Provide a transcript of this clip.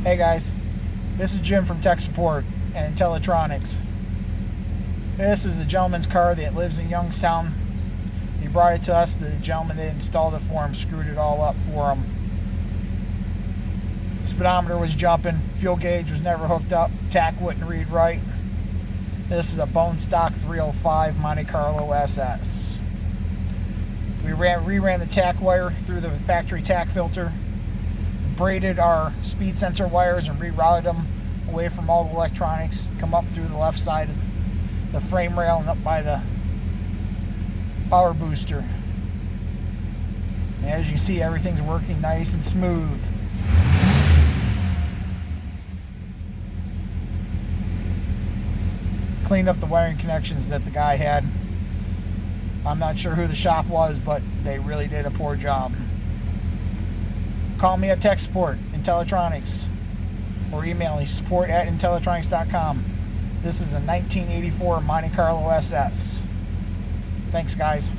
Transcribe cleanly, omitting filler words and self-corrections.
Hey guys, this is Jim from Tech Support and Intellitronix. This is a gentleman's car that lives in Youngstown. He brought it to us. The gentleman that installed it for him screwed it all up for him. Speedometer was jumping, fuel gauge was never hooked up, tach wouldn't read right. This is a bone stock 305 Monte Carlo SS. We reran the tach wire through the factory tach filter, braided our speed sensor wires and rerouted them away from all the electronics, come up through the left side of the frame rail and up by the power booster. And as you can see, everything's working nice and smooth. Cleaned up the wiring connections that the guy had. I'm not sure who the shop was, but they really did a poor job. Call me at Tech Support, Intellitronix, or email me support@intellitronix.com. This is a 1984 Monte Carlo SS. Thanks, guys.